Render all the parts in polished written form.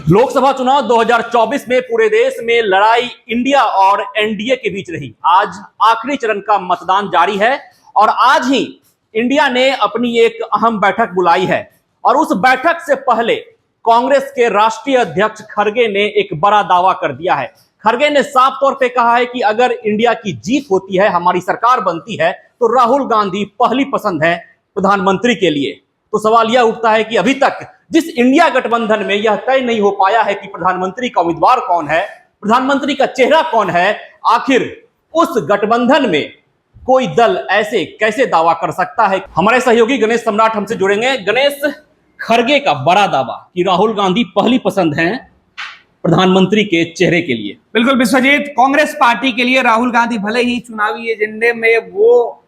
लोकसभा चुनाव 2024 में पूरे देश में लड़ाई इंडिया और एनडीए के बीच रही। आज आखिरी चरण का मतदान जारी है और आज ही इंडिया ने अपनी एक अहम बैठक बुलाई है और उस बैठक से पहले कांग्रेस के राष्ट्रीय अध्यक्ष खड़गे ने एक बड़ा दावा कर दिया है। खड़गे ने साफ तौर पे कहा है कि अगर इंडिया की जीत होती है, हमारी सरकार बनती है, तो राहुल गांधी पहली पसंद है प्रधानमंत्री के लिए। तो सवाल यह उठता है कि अभी तक जिस इंडिया गठबंधन में यह तय नहीं हो पाया है कि प्रधानमंत्री का उम्मीदवार कौन है, प्रधानमंत्री का चेहरा कौन है, आखिर उस गठबंधन में कोई दल ऐसे कैसे दावा कर सकता है। हमारे सहयोगी गणेश सम्राट हमसे जुड़ेंगे। गणेश, खड़गे का बड़ा दावा कि राहुल गांधी पहली पसंद हैं प्रधानमंत्री के चेहरे के लिए। बिल्कुल विश्वजीत, कांग्रेस पार्टी के लिए राहुल गांधी भले ही चुनावी एजेंडे में वो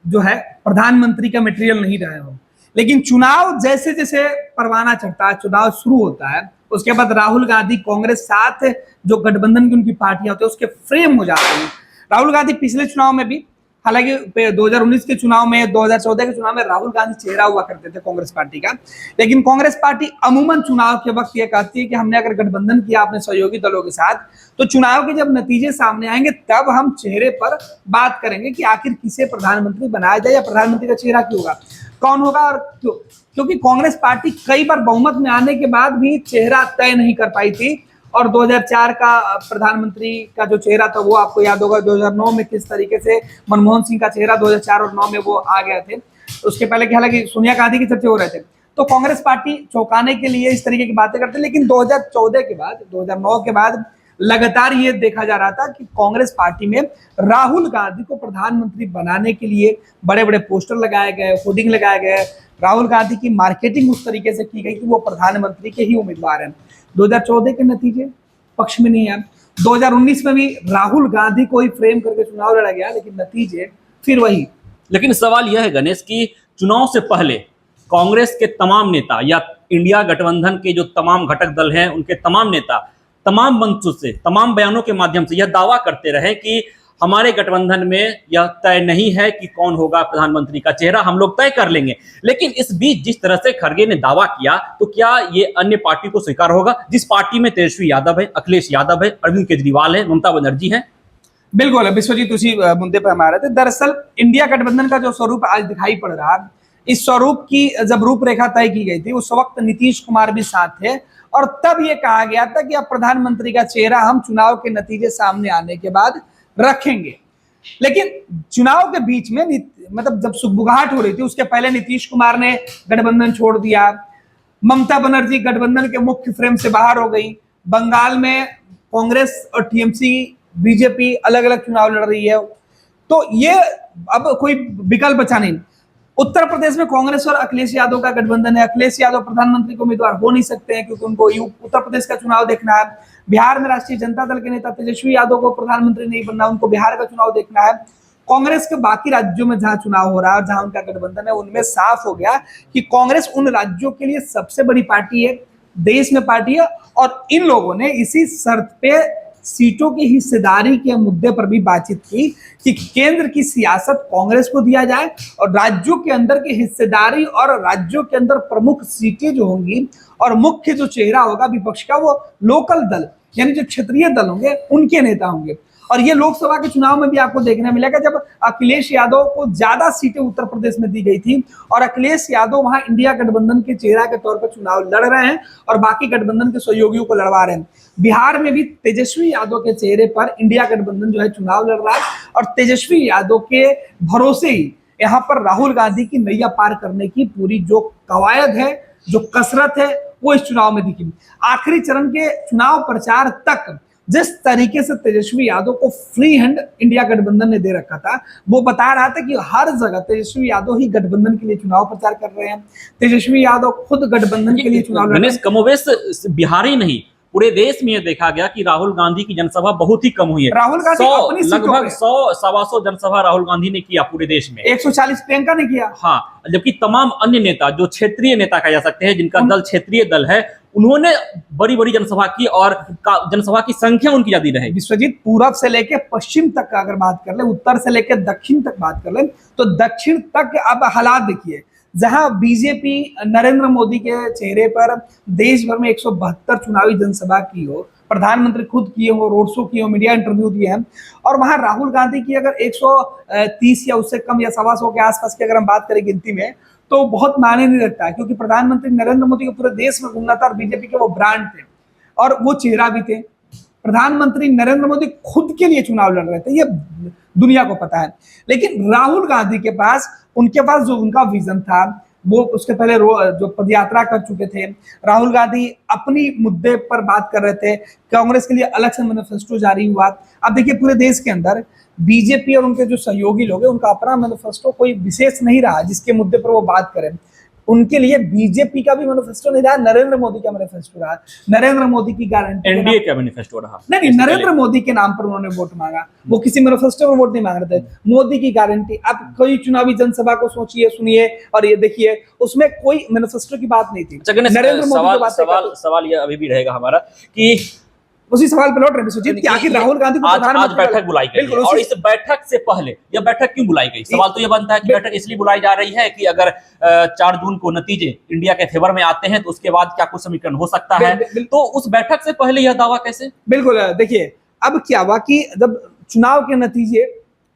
जो है प्रधानमंत्री का मटेरियल नहीं रहे हो, लेकिन चुनाव जैसे जैसे परवाना चढ़ता है, चुनाव शुरू होता है, उसके बाद राहुल गांधी कांग्रेस साथ जो गठबंधन की उनकी पार्टियां होती है उसके फ्रेम हो जाते हैं। राहुल गांधी पिछले चुनाव में भी, हालांकि 2019 के चुनाव में, 2014 के चुनाव में राहुल गांधी चेहरा हुआ करते थे कांग्रेस पार्टी का, लेकिन कांग्रेस पार्टी अमूमन चुनाव के वक्त ये कहती है कि हमने अगर गठबंधन किया अपने सहयोगी दलों के साथ, तो चुनाव के जब नतीजे सामने आएंगे तब हम चेहरे पर बात करेंगे कि आखिर किसे प्रधानमंत्री बनाया जाए या प्रधानमंत्री का चेहरा क्यों होगा, कौन होगा और क्यों। क्योंकि कांग्रेस पार्टी कई बार बहुमत में आने के बाद भी चेहरा तय नहीं कर पाई थी और 2004 का प्रधानमंत्री का जो चेहरा था वो आपको याद होगा, 2009 में किस तरीके से मनमोहन सिंह का चेहरा 2004 और 2009 में वो आ गए थे। उसके पहले कि हालांकि सोनिया गांधी के चर्चे हो रहे थे, तो कांग्रेस पार्टी चौंकाने के लिए इस तरीके की बातें करते, लेकिन 2014 के बाद, 2009 के बाद लगातार ये देखा जा रहा था कि कांग्रेस पार्टी में राहुल गांधी को प्रधानमंत्री बनाने के लिए बड़े बड़े पोस्टर लगाए गए, होर्डिंग लगाए गए, राहुल गांधी की मार्केटिंग उस तरीके से की गई कि वो प्रधानमंत्री के ही उम्मीदवार हैं। 2014 के नतीजे पक्ष में नहीं आए, 2019 में भी राहुल गांधी को ही फ्रेम करके चुनाव लड़ा गया, लेकिन नतीजे फिर वही। लेकिन सवाल यह है गणेश कि चुनाव से पहले कांग्रेस के तमाम नेता या इंडिया गठबंधन के जो तमाम घटक दल हैं उनके तमाम नेता तमाम मंचों से, तमाम बयानों के माध्यम से यह दावा करते रहे कि हमारे गठबंधन में यह तय नहीं है कि कौन होगा प्रधानमंत्री का चेहरा, हम लोग तय कर लेंगे। लेकिन इस बीच जिस तरह से खड़गे ने दावा किया, तो क्या ये अन्य पार्टी को स्वीकार होगा, जिस पार्टी में तेजस्वी यादव है, अखिलेश यादव है, अरविंद केजरीवाल है, ममता बनर्जी है? बिल्कुल विश्वजीत, उसी मुद्दे पर हम आ रहे थे। दरअसल इंडिया गठबंधन का जो स्वरूप आज दिखाई पड़ रहा, इस स्वरूप की जब रूपरेखा तय की गई थी उस वक्त नीतीश कुमार भी साथ थे और तब ये कहा गया था कि अब प्रधानमंत्री का चेहरा हम चुनाव के नतीजे सामने आने के बाद रखेंगे। लेकिन चुनाव के बीच में मतलब जब सुगबुगाहट हो रही थी उसके पहले नीतीश कुमार ने गठबंधन छोड़ दिया, ममता बनर्जी गठबंधन के मुख्य फ्रेम से बाहर हो गई, बंगाल में कांग्रेस और टीएमसी बीजेपी अलग अलग चुनाव लड़ रही है, तो ये अब कोई विकल्प बचा नहीं। उत्तर प्रदेश में कांग्रेस और अखिलेश यादव का गठबंधन है, अखिलेश यादव प्रधानमंत्री को उम्मीदवार हो नहीं सकते हैं क्योंकि उनको उत्तर प्रदेश का चुनाव देखना है। बिहार में राष्ट्रीय जनता दल के नेता तेजस्वी यादव को प्रधानमंत्री नहीं बनना, उनको बिहार का चुनाव देखना है। कांग्रेस के बाकी राज्यों में जहां चुनाव हो रहा है और जहां उनका गठबंधन है, उनमें साफ हो गया कि कांग्रेस उन राज्यों के लिए सबसे बड़ी पार्टी है, देश में पार्टी है, और इन लोगों ने इसी शर्त पे सीटों की हिस्सेदारी के मुद्दे पर भी बातचीत की कि केंद्र की सियासत कांग्रेस को दिया जाए और राज्यों के अंदर की हिस्सेदारी और राज्यों के अंदर प्रमुख सीटें जो होंगी और मुख्य जो चेहरा होगा विपक्ष का, वो लोकल दल यानी जो क्षेत्रीय दल होंगे उनके नेता होंगे। और ये लोकसभा के चुनाव में भी आपको देखने मिलेगा, जब अखिलेश यादव को ज्यादा सीटें उत्तर प्रदेश में दी गई थी और अखिलेश यादव वहां इंडिया गठबंधन के चेहरा के तौर पर चुनाव लड़ रहे हैं और बाकी गठबंधन के सहयोगियों को लड़वा रहे हैं। बिहार में भी तेजस्वी यादव के चेहरे पर इंडिया गठबंधन जो है चुनाव लड़ रहा है और तेजस्वी यादव के भरोसे ही यहाँ पर राहुल गांधी की नैया पार करने की पूरी जो कवायद है, जो कसरत है, वो इस चुनाव में दिखी। आखिरी चरण के चुनाव प्रचार तक जिस तरीके से तेजस्वी यादव को फ्री हैंड इंडिया गठबंधन ने दे रखा था, वो बता रहा था कि हर जगह तेजस्वी यादव ही गठबंधन के लिए चुनाव प्रचार कर रहे हैं, तेजस्वी यादव खुद गठबंधन के लिए चुनाव लड़ रहे हैं। कमोबेश बिहार ही नहीं, पूरे देश में यह देखा गया कि राहुल गांधी की जनसभा बहुत ही कम हुई है। राहुल गांधी लगभग 100-125 जनसभा राहुल गांधी ने किया पूरे देश में, 140 प्रियंका ने किया। हाँ, जबकि तमाम अन्य नेता जो क्षेत्रीय नेता कहा जा सकते हैं, जिनका दल क्षेत्रीय दल है, उन्होंने बड़ी बड़ी जनसभा की और जनसभा की संख्या उनकी ज्यादा रही। विश्वजीत, पूरब से लेकर पश्चिम तक का अगर बात कर ले, उत्तर से लेकर दक्षिण तक बात कर ले, तो दक्षिण तक अब हालात देखिए, जहां बीजेपी नरेंद्र मोदी के चेहरे पर देश भर में 172 चुनावी जनसभा की हो, प्रधानमंत्री खुद किए हो, रोड शो किए हो, मीडिया इंटरव्यू दिए हैं, और वहां राहुल गांधी की अगर 130 या उससे कम या 125 के आसपास की अगर हम बात करें गिनती में, तो बहुत मायने नहीं रखता है, क्योंकि प्रधानमंत्री नरेंद्र मोदी को पूरे देश में घूमना था और बीजेपी के वो ब्रांड थे और वो चेहरा भी थे। प्रधानमंत्री नरेंद्र मोदी खुद के लिए चुनाव लड़ रहे थे, ये दुनिया को पता है। लेकिन राहुल गांधी के पास, उनके पास जो उनका विजन था, वो उसके पहले जो पदयात्रा कर चुके थे, राहुल गांधी अपनी मुद्दे पर बात कर रहे थे, कांग्रेस के लिए अलग से मैनिफेस्टो जारी हुआ। अब देखिए पूरे देश के अंदर बीजेपी और उनके जो सहयोगी लोग हैं, उनका अपना मैनिफेस्टो कोई विशेष नहीं रहा जिसके मुद्दे पर वो बात करें। उनके लिए बीजेपी का भी मैनिफेस्टो नहीं रहा, नरेंद्र मोदी का मैनिफेस्टो रहा, नरेंद्र मोदी की गारंटी, एनडीए का मैनिफेस्टो रहा। नहीं, नरेंद्र मोदी के नाम पर उन्होंने वोट मांगा, वो किसी मैनिफेस्टो पर वोट नहीं मांग रहे थे, मोदी की गारंटी। अब कोई चुनावी जनसभा को सोचिए, सुनिए और ये देखिए, उसमें कोई मैनिफेस्टो की बात नहीं थी। नरेंद्र मोदी सवाल ये अभी भी रहेगा हमारा कि उसी सवाल पे लौट रहे विश्वजीत कि आखिर राहुल गांधी को आज बैठक बुलाई गई है, और इस बैठक से पहले यह बैठक क्यों बुलाई गई? सवाल तो यह बनता है कि बैठक इसलिए बुलाई जा रही है कि अगर 4 जून को नतीजे इंडिया के फेवर में आते हैं तो उसके बाद क्या कुछ समीकरण हो सकता है, तो उस बैठक से पहले यह दावा कैसे? बिल्कुल, देखिए अब क्या हुआ कि जब चुनाव के नतीजे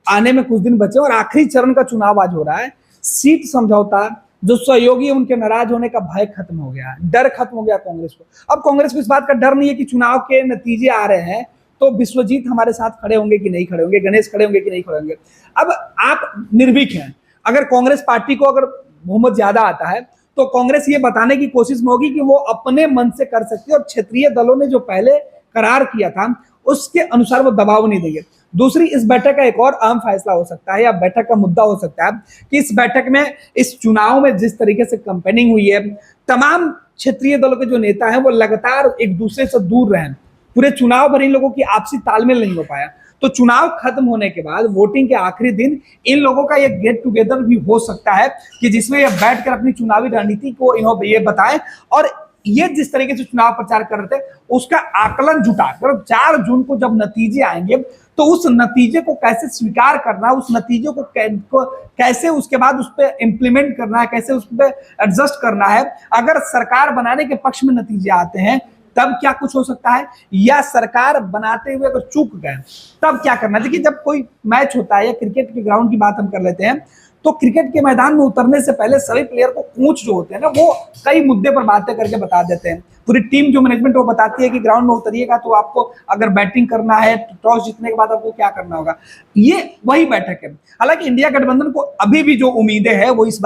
आने में कुछ दिन बचे और आखिरी चरण का चुनाव आज हो रहा है, सीट समझौता, जो सहयोगी उनके नाराज होने का भय खत्म हो गया, डर खत्म हो गया कांग्रेस को। अब कांग्रेस को इस बात का डर नहीं है कि चुनाव के नतीजे आ रहे हैं तो विश्वजीत हमारे साथ खड़े होंगे कि नहीं खड़े होंगे, गणेश खड़े होंगे कि नहीं खड़े होंगे। अब आप निर्भीक हैं, अगर कांग्रेस पार्टी को अगर बहुमत ज्यादा आता है तो कांग्रेस ये बताने की कोशिश में होगी कि वो अपने मन से कर सकती है, और क्षेत्रीय दलों ने जो पहले करार किया था उसके अनुसार वो दबाव नहीं देंगे। दूसरी, इस बैठक का एक और अहम फैसला हो सकता है या बैठक का मुद्दा हो सकता है कि इस बैठक में, इस चुनाव में जिस तरीके से कैंपेनिंग हुई है, तमाम क्षेत्रीय दलों के जो नेता हैं वो लगातार एक दूसरे से दूर रहे, पूरे चुनाव भर इन लोगों की आपसी तालमेल नहीं हो पाया। तो चुनाव खत्म होने के बाद वोटिंग के आखिरी दिन इन लोगों का एक गेट टुगेदर भी हो सकता है कि जिसमें ये बैठकर अपनी चुनावी रणनीति को इन्होंने ये बताएं, और ये जिस तरीके से चुनाव प्रचार कर रहे थे उसका आकलन जुटाकर 4 जून को जब नतीजे आएंगे तो उस नतीजे को कैसे स्वीकार करना, उस नतीजे को कैसे उसके बाद उस पर इंप्लीमेंट करना है, कैसे उस पर एडजस्ट करना है। अगर सरकार बनाने के पक्ष में नतीजे आते हैं तब क्या कुछ हो सकता है, या सरकार बनाते हुए अगर चूक गए तब क्या करना। देखिए जब कोई मैच होता है या क्रिकेट के ग्राउंड की बात हम कर लेते हैं, तो क्रिकेट के मैदान में उतरने से पहले सभी प्लेयर को कोच जो होते हैं ना, वो कई मुद्दे पर बातें करके बता देते हैं। पूरी टीम जो मैनेजमेंट वो बताती है कि ग्राउंड में उतरिएगा तो आपको अगर बैटिंग करना है, टॉस जीतने के बाद आपको क्या करना होगा। ये वही बैठक है। हालांकि इंडिया गठबंधन को अभी भी जो उम्मीदें हैं वो इस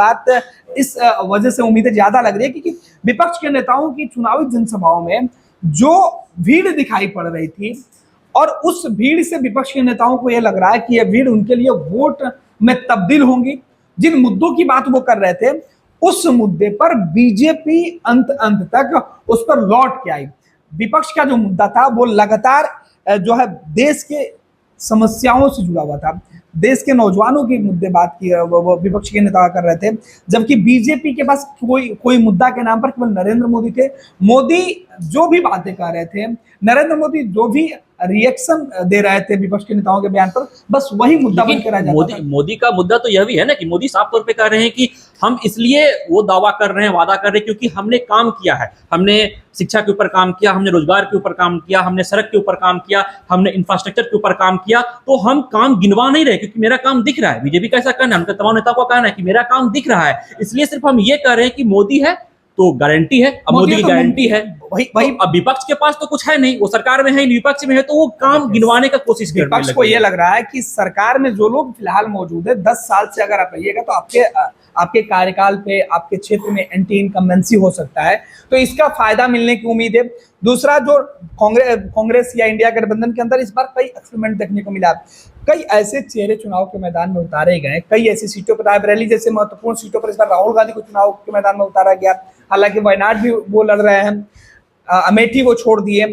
वजह से उम्मीदें ज्यादा लग रही है क्योंकि विपक्ष के नेताओं की चुनावी जनसभाओं में जो भीड़ दिखाई पड़ रही थी, और उस भीड़ से विपक्ष के नेताओं को यह लग रहा है कि यह भीड़ उनके लिए वोट में तब्दील होंगी। जिन मुद्दों की बात वो कर रहे थे उस मुद्दे पर बीजेपी अंत तक उस पर लौट के आई। विपक्ष का जो मुद्दा था वो लगातार जो है देश के समस्याओं से जुड़ा हुआ था, देश के नौजवानों के मुद्दे बात की वो विपक्ष के नेता कर रहे थे, जबकि बीजेपी के पास कोई मुद्दा के नाम पर केवल नरेंद्र मोदी थे। मोदी जो भी बातें कर रहे थे, नरेंद्र मोदी जो भी रिएक्शन दे रहे थे विपक्ष के नेताओं के बयान पर, बस वही मुद्दा बनकर रह जाता था। मोदी का मुद्दा तो यह भी है ना कि मोदी साफ तौर पे कह रहे हैं कि हम इसलिए वो दावा कर रहे हैं, वादा कर रहे हैं क्योंकि हमने काम किया है, हमने शिक्षा के ऊपर काम किया, हमने रोजगार के ऊपर काम किया, हमने सड़क के ऊपर काम किया, हमने इंफ्रास्ट्रक्चर के ऊपर काम किया। तो हम काम गिनवा नहीं रहे क्योंकि मेरा काम दिख रहा है। बीजेपी का ऐसा कहना है, उनके तमाम नेताओं का कहना है कि मेरा काम दिख रहा है, इसलिए सिर्फ हम ये कह रहे हैं कि मोदी है तो गारंटी है। अब मोदी की गारंटी है, वही अब विपक्ष के पास तो कुछ है नहीं, वो सरकार में है, विपक्ष में है, तो वो काम गिनवाने का कोशिश कर रहे हैं। विपक्ष को ये लग रहा है कि सरकार में जो लोग फिलहाल मौजूद है, 10 साल से अगर आप रहिएगा तो आपके कार्यकाल पे आपके क्षेत्र में एंटी इनकम्बेंसी हो सकता है, तो इसका फायदा मिलने की उम्मीद है। दूसरा, जो कांग्रेस या इंडिया गठबंधन के अंदर इस बार कई एक्सपेरिमेंट देखने को मिला, कई ऐसे चेहरे चुनाव के मैदान में उतारे गए, कई ऐसी सीटों पर, रायबरेली जैसे महत्वपूर्ण सीटों पर इस बार राहुल गांधी को चुनाव के मैदान में उतारा गया। हालांकि वायनाड भी वो लड़ रहे हैं, अमेठी वो छोड़ दिए।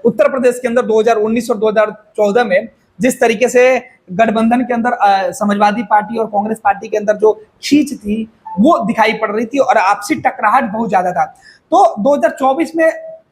उत्तर प्रदेश के अंदर 2019 और 2014 में जिस तरीके से गठबंधन के अंदर समाजवादी पार्टी और कांग्रेस पार्टी के अंदर जो खींच थी वो दिखाई पड़ रही थी और आपसी टकराहट बहुत ज्यादा था। तो 2024 में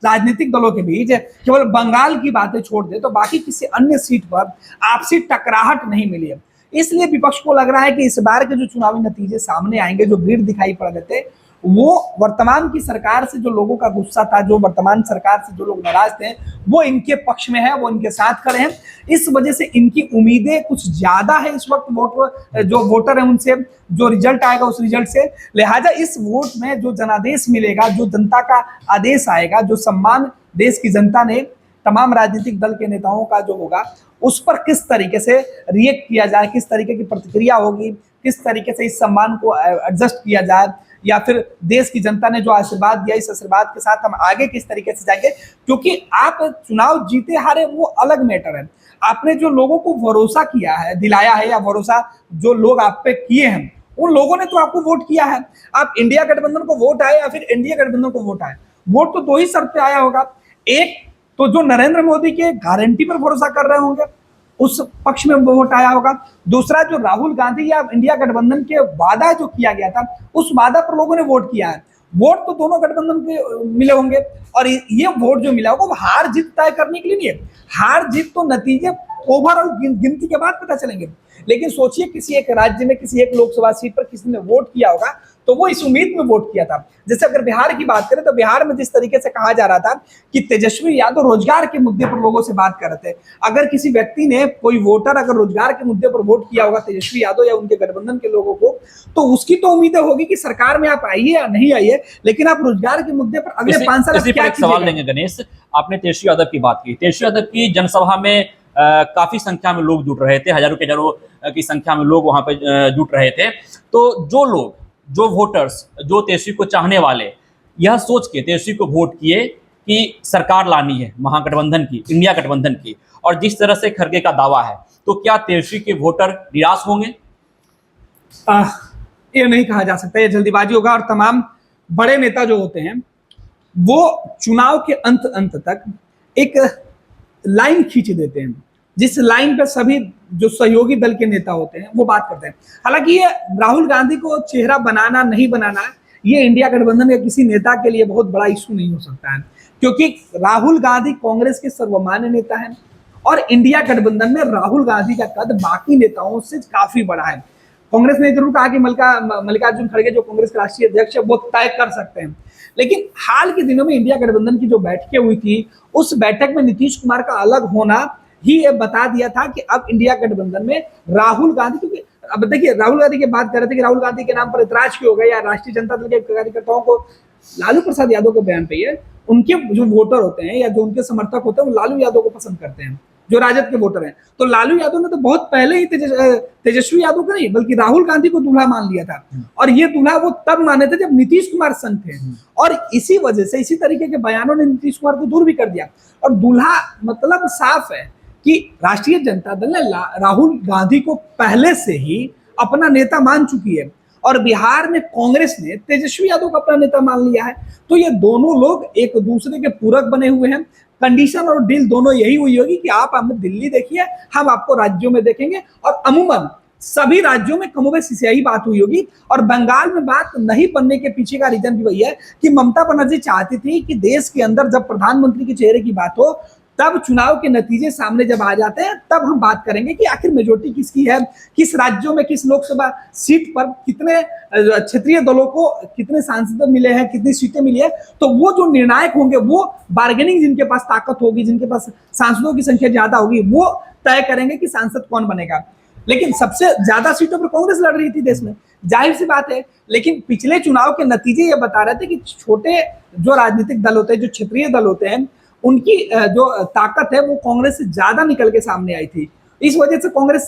राजनीतिक दलों के बीच केवल बंगाल की बातें छोड़ दे तो बाकी किसी अन्य सीट पर आपसी टकराहट नहीं मिली है। इसलिए विपक्ष को लग रहा है कि इस बार के जो चुनावी नतीजे सामने आएंगे, जो भीड़ दिखाई पड़ रहे थे, वो वर्तमान की सरकार से जो लोगों का गुस्सा था, जो वर्तमान सरकार से जो लोग नाराज थे, वो इनके पक्ष में है, वो इनके साथ खड़े हैं। इस वजह से इनकी उम्मीदें कुछ ज्यादा है इस वक्त जो वोटर है उनसे, जो रिजल्ट आएगा उस रिजल्ट से। लिहाजा इस वोट में जो जनादेश मिलेगा, जो जनता का आदेश आएगा, जो सम्मान देश की जनता ने तमाम राजनीतिक दल के नेताओं का जो होगा, उस पर किस तरीके से रिएक्ट किया जाए, किस तरीके की प्रतिक्रिया होगी, किस तरीके से इस सम्मान को एडजस्ट किया जाए, या फिर देश की जनता ने जो आशीर्वाद दिया, इस आशीर्वाद के साथ हम आगे किस तरीके से जाएंगे। क्योंकि आप चुनाव जीते हारे वो अलग मैटर है, आपने जो लोगों को भरोसा किया है, दिलाया है, या भरोसा जो लोग आप पे किए हैं, उन लोगों ने तो आपको वोट किया है। आप इंडिया गठबंधन को वोट आए या फिर एनडीए गठबंधन को वोट आए, वोट तो दो ही शर्त पे आया होगा। एक तो जो नरेंद्र मोदी के गारंटी पर भरोसा कर रहे होंगे, उस पक्ष में वोट आया होगा। दूसरा, जो राहुल गांधी या इंडिया गठबंधन के वादा जो किया गया था, उस वादा पर लोगों ने वोट किया है। वोट तो दोनों गठबंधन के मिले होंगे, और ये वोट जो मिला होगा वो हार जीत तय करने के लिए नहीं है। हार जीत तो नतीजे ओवरऑल गिनती के बाद पता चलेंगे। लेकिन सोचिए, किसी एक राज्य में, किसी एक लोकसभा सीट पर किसी ने वोट किया होगा, तो वो इस उम्मीद में वोट किया था। जैसे अगर बिहार की बात करें, तो बिहार में जिस तरीके से कहा जा रहा था कि तेजस्वी यादव रोजगार के मुद्दे पर लोगों से बात कर रहे थे, अगर किसी व्यक्ति ने, कोई वोटर अगर रोजगार के मुद्दे पर वोट किया होगा तेजस्वी यादव या उनके गठबंधन के लोगों को, तो उसकी तो उम्मीदें होगी कि सरकार में आप आइए या नहीं आइए, लेकिन आप रोजगार के मुद्दे पर अगले 5 साल क्या सवाल लेंगे गणेश। आपने तेजस्वी यादव की बात की, तेजस्वी यादव की जनसभा में काफी संख्या में लोग जुट रहे थे, हजारों के हजारों की संख्या में लोग वहां पे जुट रहे थे। तो जो लोग, जो वोटर्स, जो तेजस्वी को चाहने वाले, यह सोच के तेजस्वी को वोट किए कि सरकार लानी है महागठबंधन की, इंडिया गठबंधन की, और जिस तरह से खड़गे का दावा है, तो क्या तेजस्वी के वोटर निराश होंगे? ये नहीं कहा जा सकता, ये जल्दीबाजी होगा। और तमाम बड़े नेता जो होते हैं, वो चुनाव के अंत तक एक लाइन खींच देते हैं, जिस लाइन पर सभी जो सहयोगी दल के नेता होते हैं वो बात करते हैं। हालांकि ये राहुल गांधी को चेहरा बनाना नहीं बनाना, ये इंडिया गठबंधन के किसी नेता के लिए बहुत बड़ा इशू नहीं हो सकता है, क्योंकि राहुल गांधी कांग्रेस के सर्वमान्य नेता हैं, और इंडिया गठबंधन में राहुल गांधी का कद बाकी नेताओं से काफी बड़ा है। कांग्रेस ने जरूर कहा कि मल्लिकार्जुन खड़गे जो कांग्रेस के राष्ट्रीय अध्यक्ष है वो तय कर सकते हैं, लेकिन हाल के दिनों में इंडिया गठबंधन की जो बैठकें हुई थी, उस बैठक में नीतीश कुमार का अलग होना ही ये बता दिया था कि अब इंडिया गठबंधन में राहुल गांधी, क्योंकि अब देखिए राहुल गांधी की बात कर रहे थे कि राहुल गांधी के नाम पर ऐतराज क्यों हो गया, या राष्ट्रीय जनता दल के कार्यकर्ताओं को लालू प्रसाद यादव के बयान पे ही है, उनके जो वोटर होते हैं या जो उनके समर्थक होते हैं वो लालू यादव को पसंद करते हैं, जो राजद के वोटर हैं। तो लालू यादव ने तो बहुत पहले ही तेजस्वी यादव को नहीं बल्कि राहुल गांधी को दूल्हा मान लिया था, और ये दूल्हा वो तब माने थे जब नीतीश कुमार संग थे, और इसी वजह से, इसी तरीके के बयानों ने नीतीश कुमार को दूर भी कर दिया। और दूल्हा मतलब साफ है कि राष्ट्रीय जनता दल ने राहुल गांधी को पहले से ही अपना नेता मान चुकी है, और बिहार में कांग्रेस ने तेजस्वी यादव को अपना नेता मान लिया है। तो ये दोनों लोग एक दूसरे के पूरक बने हुए हैं। कंडीशन और डील दोनों यही हुई होगी कि आप हमें दिल्ली देखिए, हम आपको राज्यों में देखेंगे, और अमूमन सभी राज्यों में कमोबेश यही बात हुई होगी। और बंगाल में बात नहीं बनने के पीछे का रीजन भी वही है कि ममता बनर्जी चाहती थी कि देश के अंदर जब प्रधानमंत्री के चेहरे की बात हो, तब चुनाव के नतीजे सामने जब आ जाते हैं, तब हम बात करेंगे कि आखिर मेजोरिटी किसकी है, किस राज्यों में किस लोकसभा सीट पर कितने क्षेत्रीय दलों को कितने सांसद मिले हैं, कितनी सीटें मिली है। तो वो जो निर्णायक होंगे, वो बार्गेनिंग, जिनके पास ताकत होगी, जिनके पास सांसदों की संख्या ज्यादा होगी, वो तय करेंगे कि सांसद कौन बनेगा। लेकिन सबसे ज्यादा सीटों पर कांग्रेस लड़ रही थी देश में, जाहिर सी बात है। लेकिन पिछले चुनाव के नतीजे ये बता रहे थे कि छोटे जो राजनीतिक दल होते हैं, जो क्षेत्रीय दल होते हैं, उनकी जो ताकत है वो कांग्रेस से ज्यादा निकल के सामने आई थी। इस वजह से कांग्रेस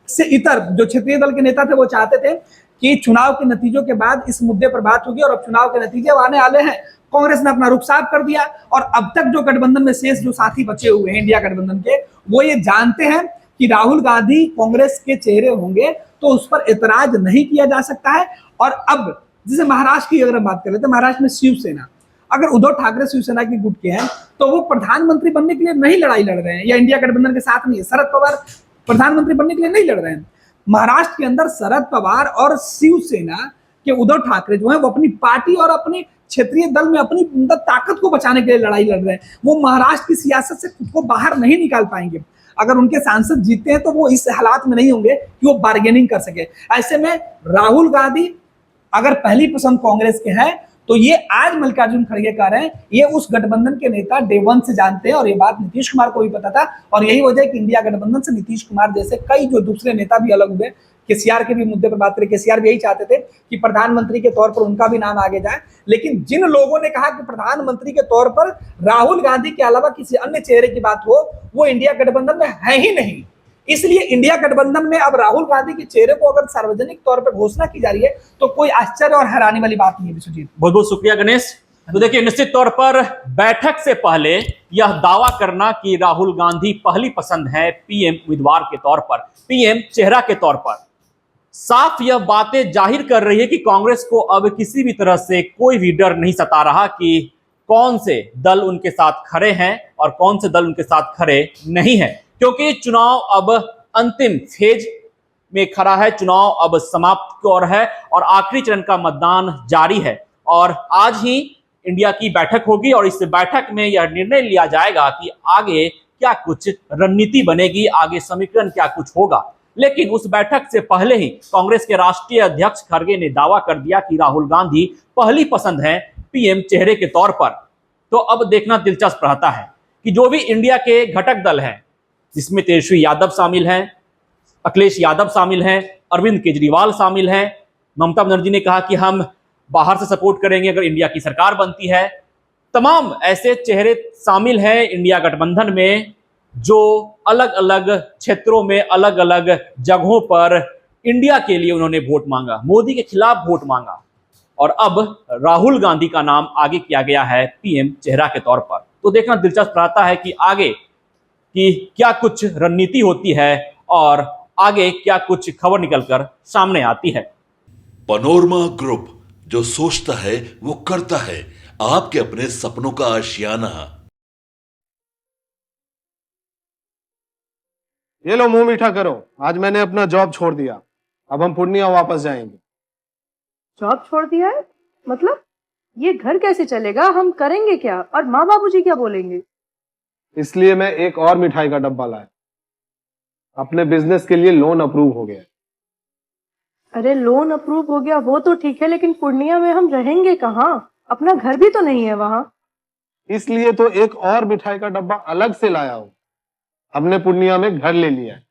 से इतर जो क्षेत्रीय दल के नेता थे वो चाहते थे कि चुनाव के नतीजों के बाद इस मुद्दे पर बात होगी, और अब चुनाव के नतीजे आने वाले हैं। कांग्रेस ने अपना रुख साफ कर दिया, और अब तक जो गठबंधन में शेष जो साथी बचे हुए हैं इंडिया गठबंधन के, वो ये जानते हैं कि राहुल गांधी कांग्रेस के चेहरे होंगे तो उस पर एतराज नहीं किया जा सकता है। और अब जैसे महाराष्ट्र की अगर हम बात करें, तो महाराष्ट्र में शिवसेना, अगर उद्धव ठाकरे शिवसेना के गुट के हैं, तो वो प्रधानमंत्री बनने के लिए नहीं लड़ाई लड़ रहे हैं, या इंडिया गठबंधन के साथ नहीं है। शरद पवार प्रधानमंत्री बनने के लिए नहीं लड़ रहे हैं। महाराष्ट्र के अंदर शरद पवार और शिवसेना के उद्धव ठाकरे जो है, वो अपनी पार्टी और अपनी क्षेत्रीय दल में अपनी ताकत को बचाने के लिए लड़ाई लड़ रहे हैं। वो महाराष्ट्र की सियासत से खुद को बाहर नहीं निकाल पाएंगे। अगर उनके सांसद जीतते हैं तो वो इस हालात में नहीं होंगे कि वो बार्गेनिंग कर सके। ऐसे में राहुल गांधी अगर पहली पसंद कांग्रेस के हैं तो ये आज मल्लिकार्जुन खड़गे कह रहे हैं, ये उस गठबंधन के नेता डे वन से जानते हैं और ये बात नीतीश कुमार को भी पता था। और यही वजह है कि इंडिया गठबंधन से नीतीश कुमार जैसे कई जो दूसरे नेता भी अलग हुए, केसीआर के भी मुद्दे पर बात करें, केसीआर भी यही चाहते थे कि प्रधानमंत्री के तौर पर उनका भी नाम आगे जाए, लेकिन जिन लोगों ने कहा कि प्रधानमंत्री के तौर पर राहुल गांधी के अलावा किसी अन्य चेहरे की बात हो, वो इंडिया गठबंधन में है ही नहीं। इसलिए इंडिया गठबंधन में अब राहुल गांधी के चेहरे को अगर सार्वजनिक तौर पर घोषणा की जा रही है तो कोई आश्चर्य और हैरानी वाली बात नहीं है। विश्वजीत, बहुत बहुत शुक्रिया गणेश। तो देखिए, निश्चित तौर पर बैठक से पहले यह दावा करना कि राहुल गांधी पहली पसंद है पीएम उम्मीदवार के तौर पर, पीएम चेहरा के तौर पर, साफ यह बातें जाहिर कर रही है कि कांग्रेस को अब किसी भी तरह से कोई भी डर नहीं सता रहा कि कौन से दल उनके साथ खड़े हैं और कौन से दल उनके साथ खड़े नहीं हैं, क्योंकि चुनाव अब अंतिम फेज में खड़ा है, चुनाव अब समाप्त की ओर है और आखिरी चरण का मतदान जारी है। और आज ही इंडिया की बैठक होगी और इस बैठक में यह निर्णय लिया जाएगा कि आगे क्या कुछ रणनीति बनेगी, आगे समीकरण क्या कुछ होगा। लेकिन उस बैठक से पहले ही कांग्रेस के राष्ट्रीय अध्यक्ष खड़गे ने दावा कर दिया कि राहुल गांधी पहली पसंद है पीएम चेहरे के तौर पर। तो अब देखना दिलचस्प रहता है कि जो भी इंडिया के घटक दल हैं, जिसमें तेजस्वी यादव शामिल हैं, अखिलेश यादव शामिल हैं, अरविंद केजरीवाल शामिल हैं, ममता बनर्जी ने कहा कि हम बाहर से सपोर्ट करेंगे अगर इंडिया की सरकार बनती है, तमाम ऐसे चेहरे शामिल हैं इंडिया गठबंधन में जो अलग अलग क्षेत्रों में अलग अलग जगहों पर इंडिया के लिए उन्होंने वोट मांगा, मोदी के खिलाफ वोट मांगा और अब राहुल गांधी का नाम आगे किया गया है पीएम चेहरा के तौर पर। तो देखना दिलचस्प रहता है कि आगे कि क्या कुछ रणनीति होती है और आगे क्या कुछ खबर निकलकर सामने आती है। पैनोरमा ग्रुप, जो सोचता है वो करता है, आपके अपने सपनों का आशियाना। ये लो, मुंह मीठा करो, आज मैंने अपना जॉब छोड़ दिया, अब हम पूर्णिया वापस जाएंगे। जॉब छोड़ दिया है? मतलब ये घर कैसे चलेगा, हम करेंगे क्या और माँ बाबूजी क्या बोलेंगे? इसलिए मैं एक और मिठाई का डब्बा लाया, अपने बिजनेस के लिए लोन अप्रूव हो गया। अरे लोन अप्रूव हो गया वो तो ठीक है, लेकिन पूर्णिया में हम रहेंगे कहाँ? अपना घर भी तो नहीं है वहां। इसलिए तो एक और मिठाई का डब्बा अलग से लाया हूं, हमने पूर्णिया में घर ले लिया है,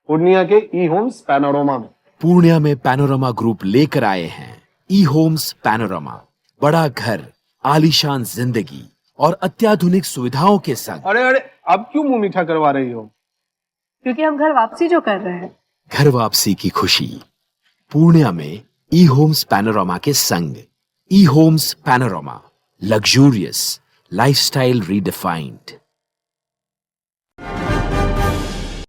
पूर्णिया के ई होम्स पैनोरमा में। पूर्णिया में पैनोरमा ग्रुप लेकर आए हैं ई होम्स पैनोरमा, बड़ा घर, आलीशान जिंदगी और अत्याधुनिक सुविधाओं के संग। अरे अरे, अब क्यों मुंह मीठा करवा रही हो? क्योंकि हम घर वापसी जो कर रहे हैं। घर वापसी की खुशी पूर्णिया में ई होम्स पैनोरमा के संग। E Homes Panorama, luxurious lifestyle redefined.